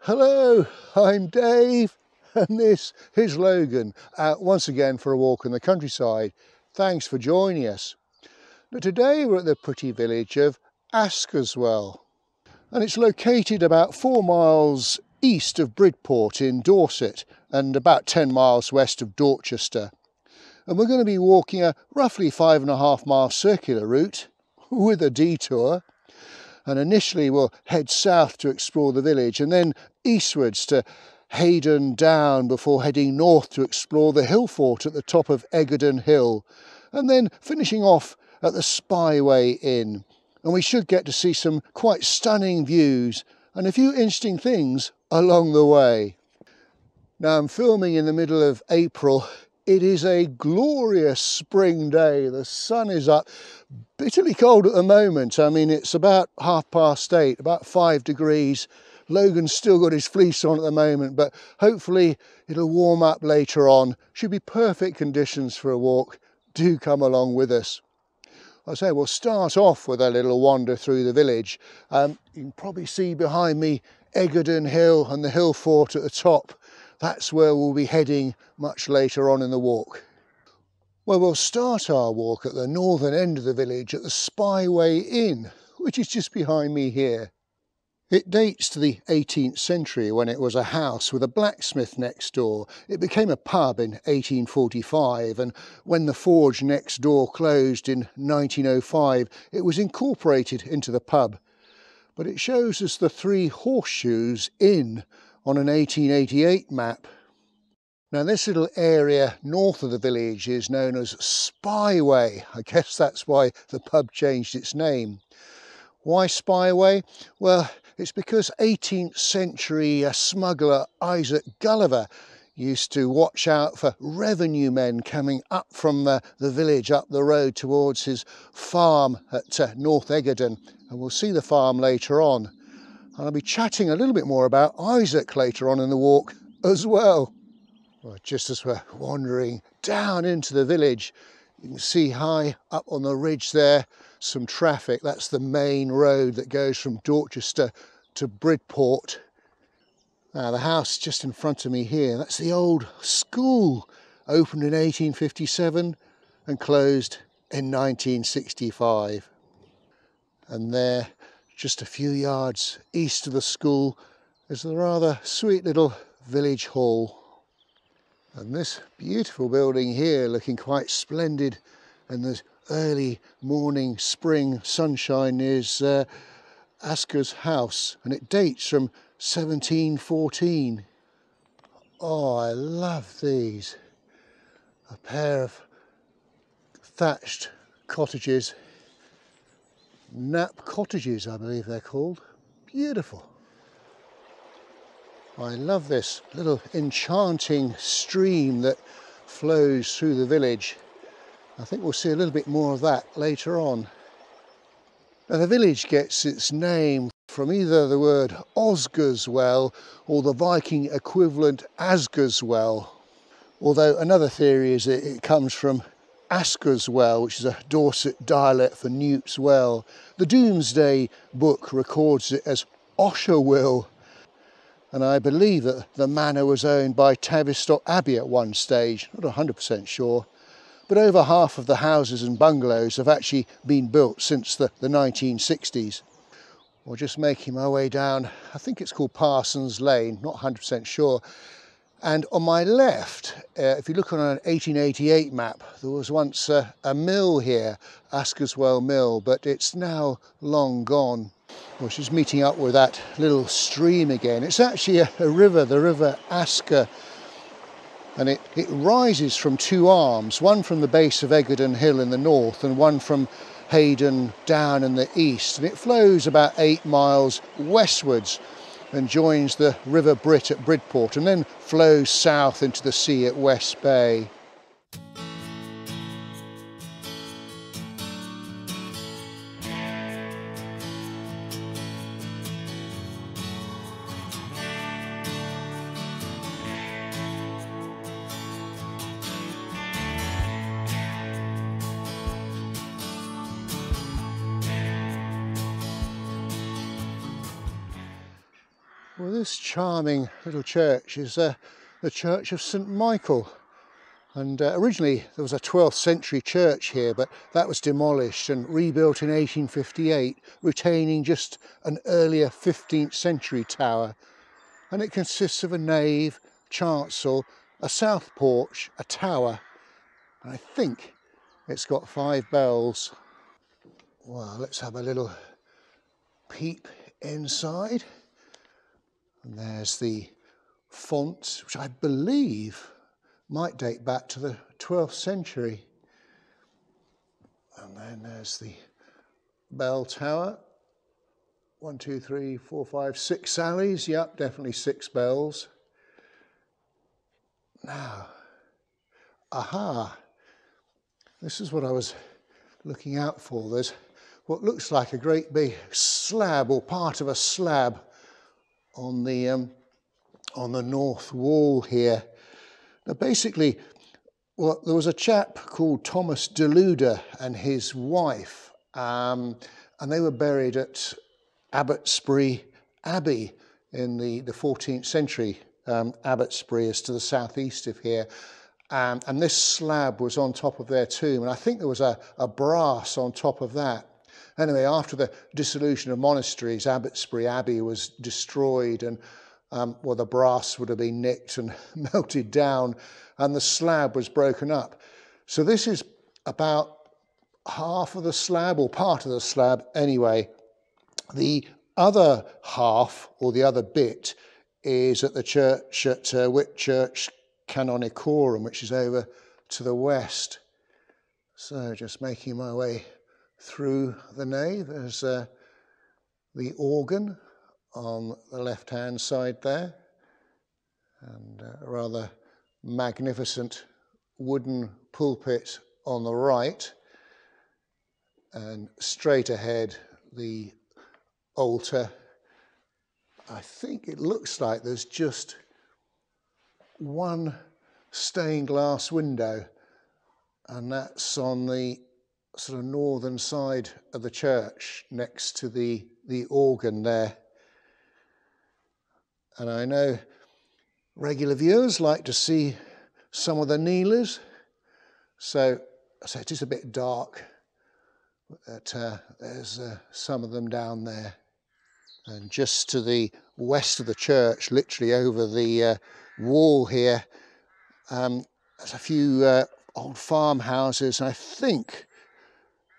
Hello, I'm Dave and this is Logan, once again for a walk in the countryside. Thanks for joining us. Now today we're at the pretty village of Askerswell and it's located about 4 miles east of Bridport in Dorset and about 10 miles west of Dorchester. And we're going to be walking a roughly 5.5 mile circular route with a detour. And initially we'll head south to explore the village and then eastwards to Haydon Down before heading north to explore the hill fort at the top of Eggardon Hill and then finishing off at the Spyway Inn. And we should get to see some quite stunning views and a few interesting things along the way. Now I'm filming in the middle of April. It is a glorious spring day. The sun is up, bitterly cold at the moment. I mean, it's about 8:30, about 5 degrees. Logan's still got his fleece on at the moment, but hopefully it'll warm up later on. Should be perfect conditions for a walk. Do come along with us. I say we'll start off with a little wander through the village. You can probably see behind me Eggardon Hill and the hill fort at the top. That's where we'll be heading much later on in the walk. Well, we'll start our walk at the northern end of the village at the Spyway Inn, which is just behind me here. It dates to the 18th century when it was a house with a blacksmith next door. It became a pub in 1845, and when the forge next door closed in 1905, it was incorporated into the pub. But it shows us the Three Horseshoes Inn on an 1888 map. Now this little area north of the village is known as Spyway. I guess that's why the pub changed its name. Why Spyway? Well, it's because 18th century smuggler Isaac Gulliver used to watch out for revenue men coming up from the village up the road towards his farm at North Eggardon, and we'll see the farm later on. And I'll be chatting a little bit more about Isaac later on in the walk as well. Well, just as we're wandering down into the village, you can see high up on the ridge there some traffic. That's the main road that goes from Dorchester to Bridport. Now the house just in front of me here, that's the old school, opened in 1857 and closed in 1965. And there, just a few yards east of the school, is the rather sweet little village hall. And this beautiful building here, looking quite splendid in the early morning spring sunshine, is Asker's house, and it dates from 1714. Oh, I love these. A pair of thatched cottages. Nap cottages, I believe they're called. Beautiful. I love this little enchanting stream that flows through the village. I think we'll see a little bit more of that later on. Now the village gets its name from either the word Osgerswell or the Viking equivalent Asgerswell. Although another theory is that it comes from Askerswell, which is a Dorset dialect for Newt's Well. The Domesday Book records it as Osherwill, and I believe that the manor was owned by Tavistock Abbey at one stage, not 100% sure, but over half of the houses and bungalows have actually been built since the 1960s. Or just making my way down, I think it's called Parsons Lane, not 100% sure. And on my left, if you look on an 1888 map, there was once a mill here, Askerswell Mill, but it's now long gone. Well, she's meeting up with that little stream again. It's actually a river, the River Asker, and it rises from two arms, one from the base of Eggardon Hill in the north and one from Haydon Down in the east. And it flows about 8 miles westwards and joins the River Brit at Bridport and then flows south into the sea at West Bay. Well, this charming little church is the Church of St Michael, and originally there was a 12th century church here, but that was demolished and rebuilt in 1858, retaining just an earlier 15th century tower, and it consists of a nave, chancel, a south porch, a tower, and I think it's got 5 bells. Well, let's have a little peep inside. And there's the font, which I believe might date back to the 12th century. And then there's the bell tower. 1, 2, 3, 4, 5, 6 sallies. Yep, definitely 6 bells. Now, aha, this is what I was looking out for. There's what looks like a great big slab, or part of a slab, on the north wall here. Now basically, well, there was a chap called Thomas Deluder and his wife, and they were buried at Abbotsbury Abbey in the 14th century. Abbotsbury is to the southeast of here, and this slab was on top of their tomb, and I think there was a brass on top of that. Anyway, after the dissolution of monasteries, Abbotsbury Abbey was destroyed, and well, the brass would have been nicked and melted down, and the slab was broken up. So this is about half of the slab, or part of the slab anyway. The other half, or the other bit, is at the church at Whitchurch Canonicorum, which is over to the west. So just making my way through the nave. There's the organ on the left-hand side there, and a rather magnificent wooden pulpit on the right, and straight ahead the altar. I think it looks like there's just one stained glass window, and that's on the sort of northern side of the church next to the organ there. And I know regular viewers like to see some of the kneelers, so it is a bit dark, but there's some of them down there. And just to the west of the church, literally over the wall here, there's a few old farmhouses, and I think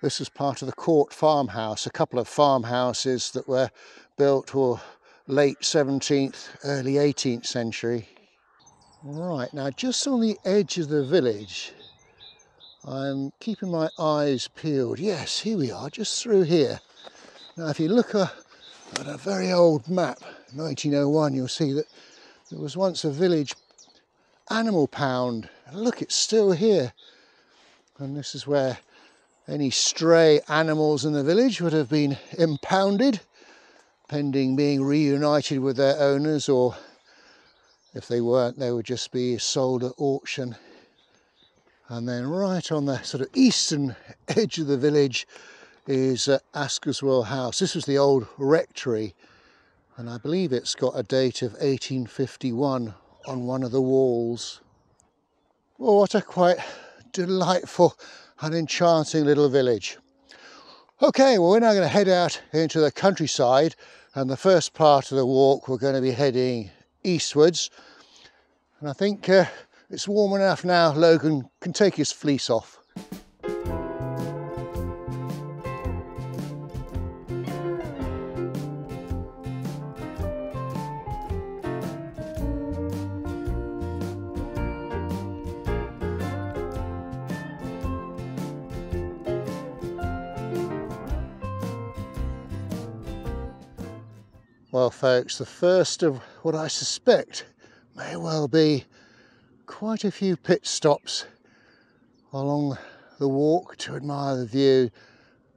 this is part of the court farmhouse, a couple of farmhouses that were built or late 17th, early 18th century. Right, now just on the edge of the village, I'm keeping my eyes peeled. Yes, here we are, just through here. Now if you look at a very old map, 1901, you'll see that there was once a village animal pound. And look, it's still here. And this is where any stray animals in the village would have been impounded, pending being reunited with their owners, or if they weren't, they would just be sold at auction. And then right on the sort of eastern edge of the village is Askerswell House. This was the old rectory, and I believe it's got a date of 1851 on one of the walls. Well, what a quite delightful and enchanting little village. Okay, well, we're now going to head out into the countryside, and the first part of the walk we're going to be heading eastwards. And I think it's warm enough now, Logan can take his fleece off. Well, folks, the first of what I suspect may well be quite a few pit stops along the walk to admire the view.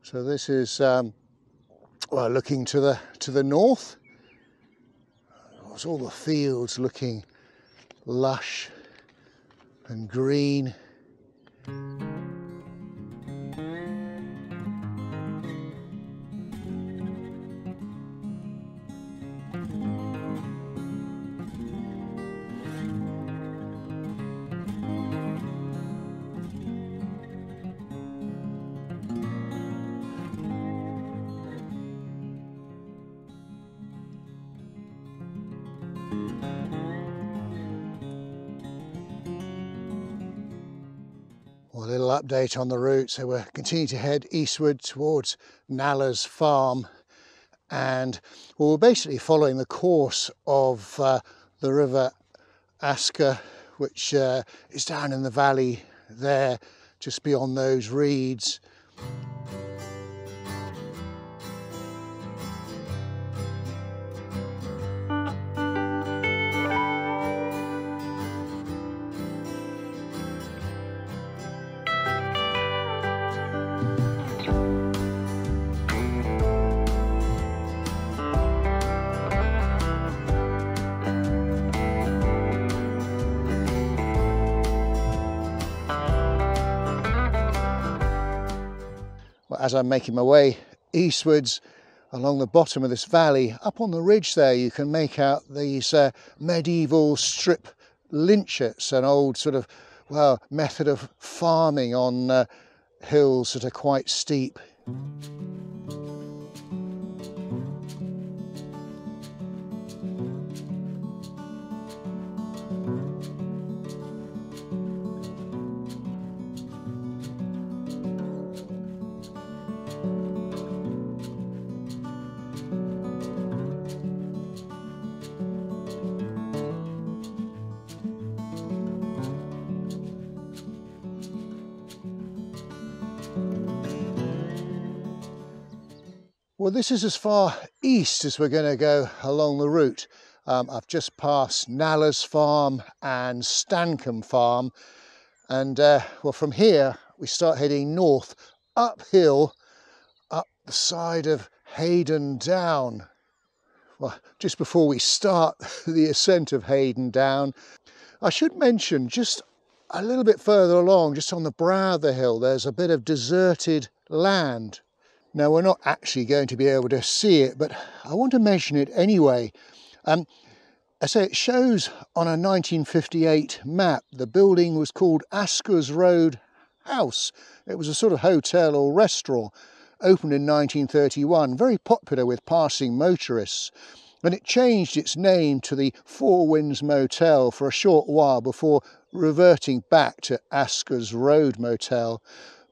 So this is well, looking to the north. There's all the fields looking lush and green. little update on the route. So we're continuing to head eastward towards Nallers Farm, and well, we're basically following the course of the river Asker, which is down in the valley there, just beyond those reeds. As I'm making my way eastwards along the bottom of this valley, up on the ridge there you can make out these medieval strip lynchets, an old sort of, well, method of farming on hills that are quite steep. Well, this is as far east as we're going to go along the route. I've just passed Nallers Farm and Stancombe Farm, and well, from here we start heading north, uphill, up the side of Haydon Down. Well, just before we start the ascent of Haydon Down, I should mention just a little bit further along, just on the brow of the hill, there's a bit of deserted land. Now, we're not actually going to be able to see it, but I want to mention it anyway. I say it shows on a 1958 map. The building was called Askerswell House. It was a sort of hotel or restaurant, opened in 1931, very popular with passing motorists. And it changed its name to the Four Winds Motel for a short while before reverting back to Askers Road Motel.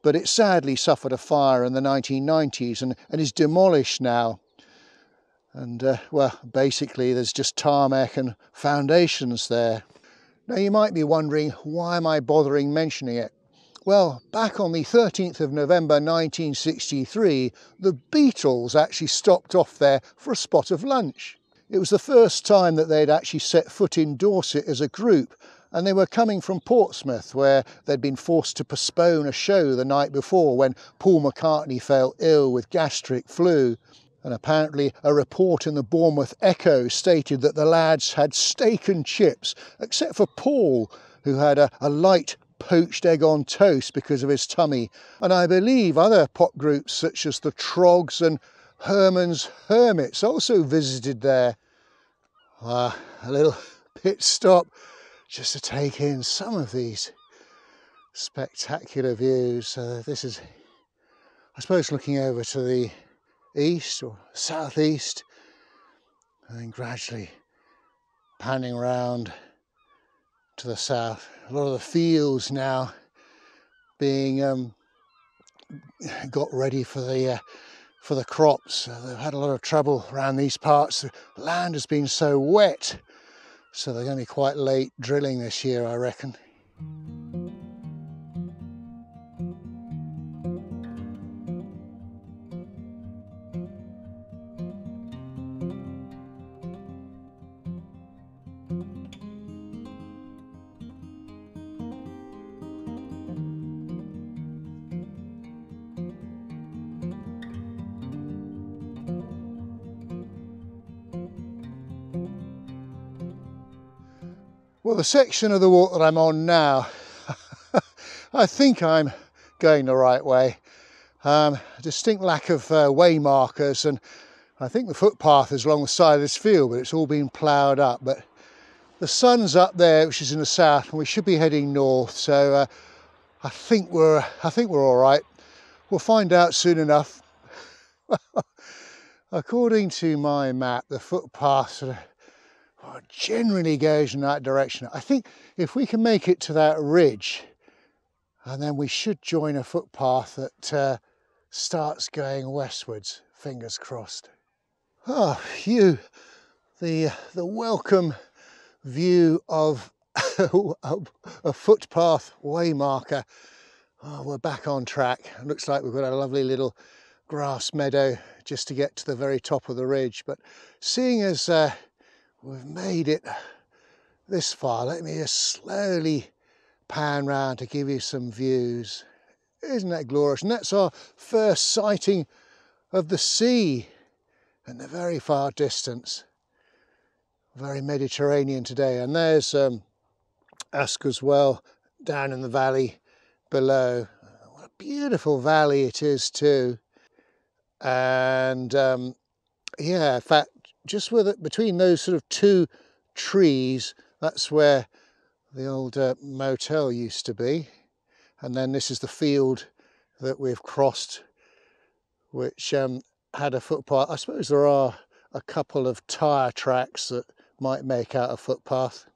But it sadly suffered a fire in the 1990s and is demolished now. And well, basically there's just tarmac and foundations there. Now you might be wondering, why am I bothering mentioning it? Well, back on the 13th of November 1963, the Beatles actually stopped off there for a spot of lunch. It was the first time that they'd actually set foot in Dorset as a group, and they were coming from Portsmouth, where they'd been forced to postpone a show the night before when Paul McCartney fell ill with gastric flu. And apparently a report in the Bournemouth Echo stated that the lads had steak and chips, except for Paul, who had a light poached egg on toast because of his tummy. And I believe other pop groups such as the Trogs and Herman's Hermits also visited there. A little pit stop just to take in some of these spectacular views. This is, I suppose, looking over to the east or southeast, and then gradually panning round to the south. A lot of the fields now being got ready for the crops. They've had a lot of trouble around these parts. The land has been so wet, so they're going to be quite late drilling this year, I reckon. Well, the section of the walk that I'm on now, I think I'm going the right way. A distinct lack of way markers, and I think the footpath is along the side of this field, but it's all been ploughed up. But the sun's up there, which is in the south, and we should be heading north. So I think we're all right. We'll find out soon enough. According to my map, the footpath sort of generally goes in that direction. I think if we can make it to that ridge, and then we should join a footpath that starts going westwards, fingers crossed. Ah, the welcome view of a footpath waymarker. Oh, we're back on track. It looks like we've got a lovely little grass meadow just to get to the very top of the ridge, but seeing as we've made it this far, let me just slowly pan round to give you some views. Isn't that glorious? And that's our first sighting of the sea in the very far distance. Very Mediterranean today. And there's Askerswell down in the valley below. What a beautiful valley it is too. And yeah, in fact, just between those sort of two trees, that's where the old motel used to be. And then this is the field that we've crossed, which had a footpath. I suppose there are a couple of tyre tracks that might make out a footpath.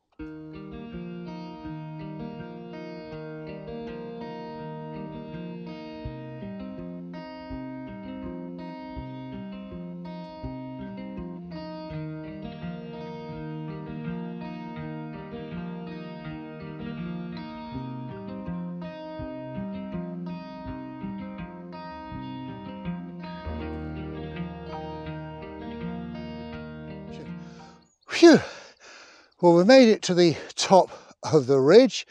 Phew! Well, we've made it to the top of the ridge,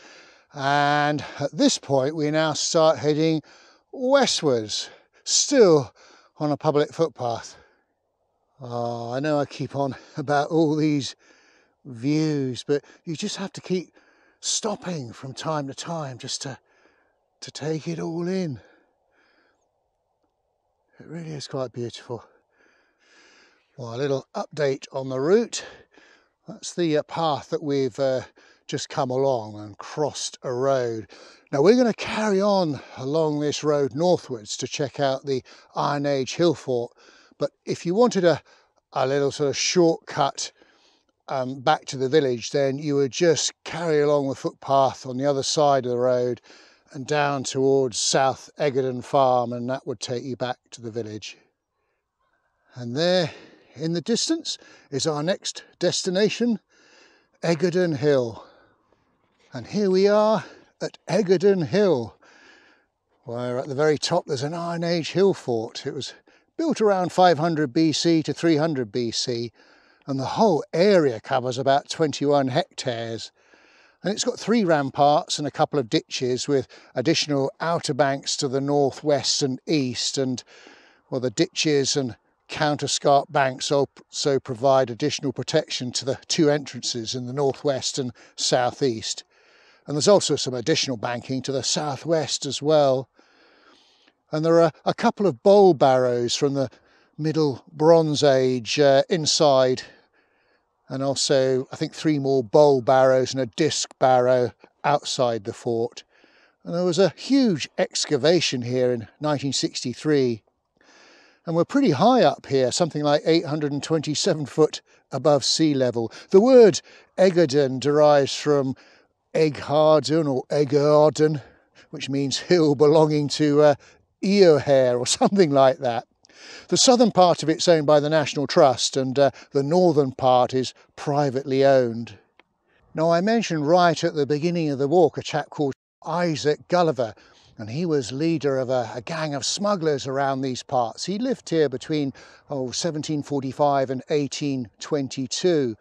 and at this point we now start heading westwards, still on a public footpath. Oh, I know I keep on about all these views, but you just have to keep stopping from time to time just to take it all in. It really is quite beautiful. Well, a little update on the route. That's the path that we've just come along and crossed a road. Now we're going to carry on along this road northwards to check out the Iron Age hill fort. But if you wanted a little sort of shortcut back to the village, then you would just carry along the footpath on the other side of the road and down towards South Eggardon Farm, and that would take you back to the village. And there in the distance is our next destination, Eggardon Hill. And here we are at Eggardon Hill, where at the very top there's an Iron Age hill fort. It was built around 500 BC to 300 BC, and the whole area covers about 21 hectares. And it's got 3 ramparts and a couple of ditches with additional outer banks to the north, west and east. And well, the ditches and counterscarp banks also provide additional protection to the 2 entrances in the northwest and southeast. And there's also some additional banking to the southwest as well. And there are a couple of bowl barrows from the Middle Bronze Age inside, and also I think 3 more bowl barrows and a disc barrow outside the fort. And there was a huge excavation here in 1963. And we're pretty high up here, something like 827 foot above sea level. The word Eggardon derives from Eggardon or Eggardon, which means hill belonging to Eohair or something like that. The southern part of it's owned by the National Trust, and the northern part is privately owned. Now, I mentioned right at the beginning of the walk a chap called Isaac Gulliver, and he was leader of a gang of smugglers around these parts. He lived here between 1745 and 1822,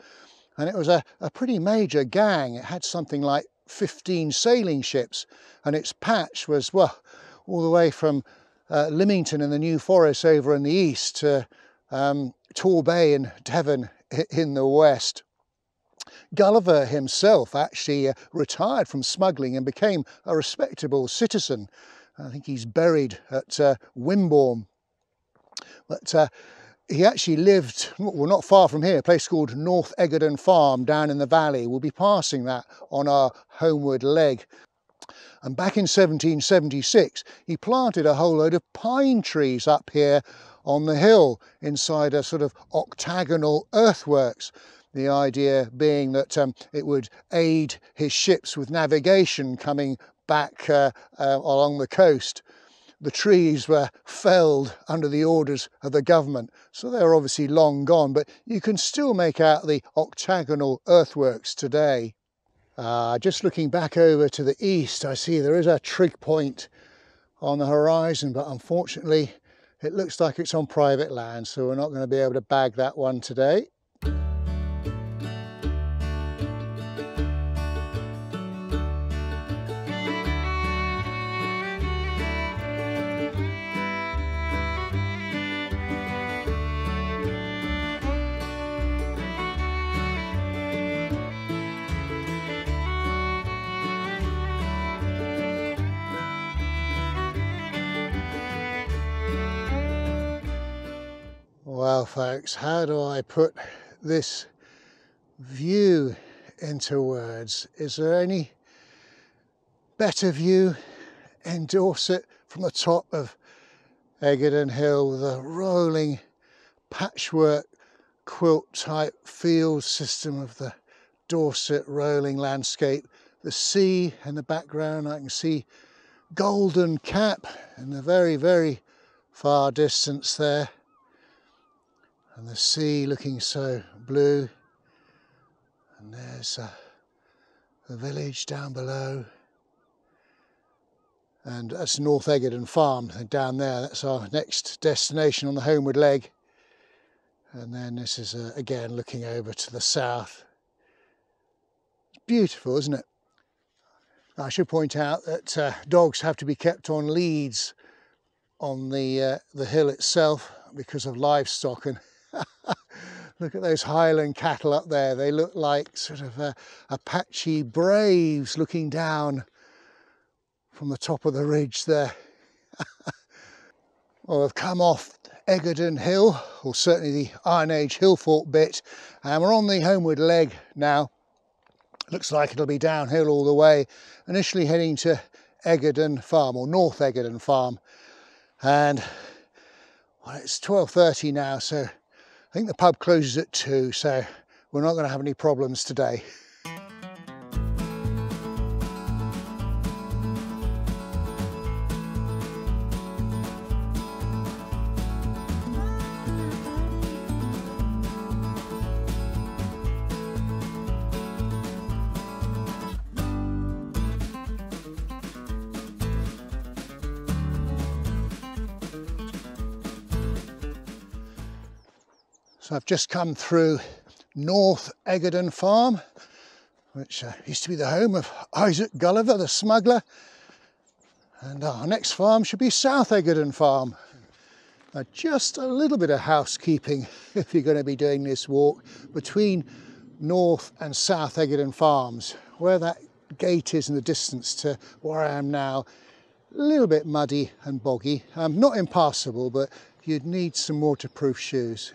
and it was a pretty major gang. It had something like 15 sailing ships, and its patch was, well, all the way from Lymington in the New Forest over in the east to Torbay in Devon in the west. Gulliver himself actually retired from smuggling and became a respectable citizen. I think he's buried at Wimborne. But he actually lived, well, not far from here, a place called North Eggardon Farm down in the valley. We'll be passing that on our homeward leg. And back in 1776, he planted a whole load of pine trees up here on the hill inside a sort of octagonal earthworks. The idea being that it would aid his ships with navigation coming back along the coast. The trees were felled under the orders of the government, so they're obviously long gone, but you can still make out the octagonal earthworks today. Just looking back over to the east, I see there is a trig point on the horizon, but unfortunately it looks like it's on private land, so we're not going to be able to bag that one today. Well folks, how do I put this view into words? Is there any better view in Dorset from the top of Eggardon Hill with a rolling patchwork quilt type field system of the Dorset rolling landscape? The sea in the background, I can see Golden Cap in the very, very far distance there. And the sea looking so blue, and there's the village down below, and that's North Eggardon Farm down there. That's our next destination on the homeward leg. And then this is again looking over to the south. It's beautiful, isn't it? I should point out that dogs have to be kept on leads on the hill itself because of livestock. And look at those Highland cattle up there. They look like sort of Apache braves looking down from the top of the ridge there. Well, we've come off Eggardon Hill, or certainly the Iron Age hill fort bit, and we're on the homeward leg now. Looks like it'll be downhill all the way, initially heading to Eggardon Farm, or North Eggardon Farm. And well, it's 12:30 now, so I think the pub closes at 2, so we're not going to have any problems today. So I've just come through North Eggardon Farm, which used to be the home of Isaac Gulliver, the smuggler. And our next farm should be South Eggardon Farm. Just a little bit of housekeeping if you're going to be doing this walk between North and South Eggardon Farms. Where that gate is in the distance to where I am now, a little bit muddy and boggy. Not impassable, but you'd need some waterproof shoes.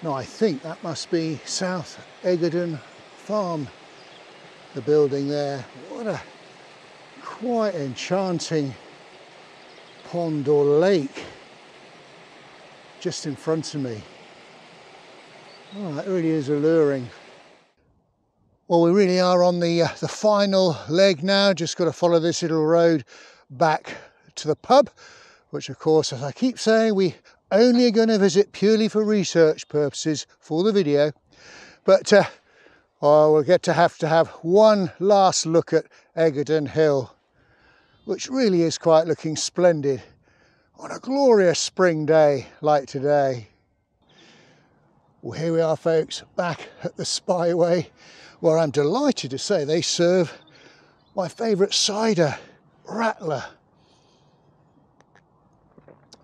Now I think that must be South Eggardon Farm, the building there. What a quite enchanting pond or lake just in front of me. Oh, that really is alluring. Well, we really are on the final leg now. Just got to follow this little road back to the pub, which of course, as I keep saying, we only are going to visit purely for research purposes for the video. But we'll get to have one last look at Eggardon Hill, which really is quite looking splendid on a glorious spring day like today. Well, here we are folks, back at the Spyway, where I'm delighted to say they serve my favourite cider, Rattler.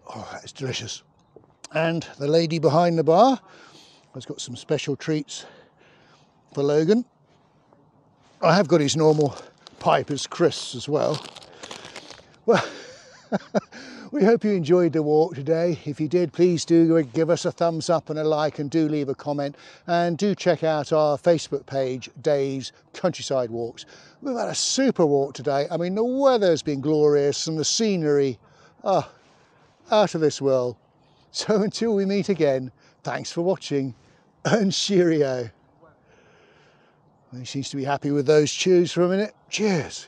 Oh, that's delicious. And the lady behind the bar has got some special treats for Logan. I have got his normal Piper's crisps as well. Well, We hope you enjoyed the walk today. If you did, please do give us a thumbs up and a like, and do leave a comment, and do check out our Facebook page, Dave's Countryside Walks. We've had a super walk today. I mean, the weather's been glorious and the scenery, out of this world. So until we meet again, thanks for watching and cheerio. He seems to be happy with those chews for a minute. Cheers.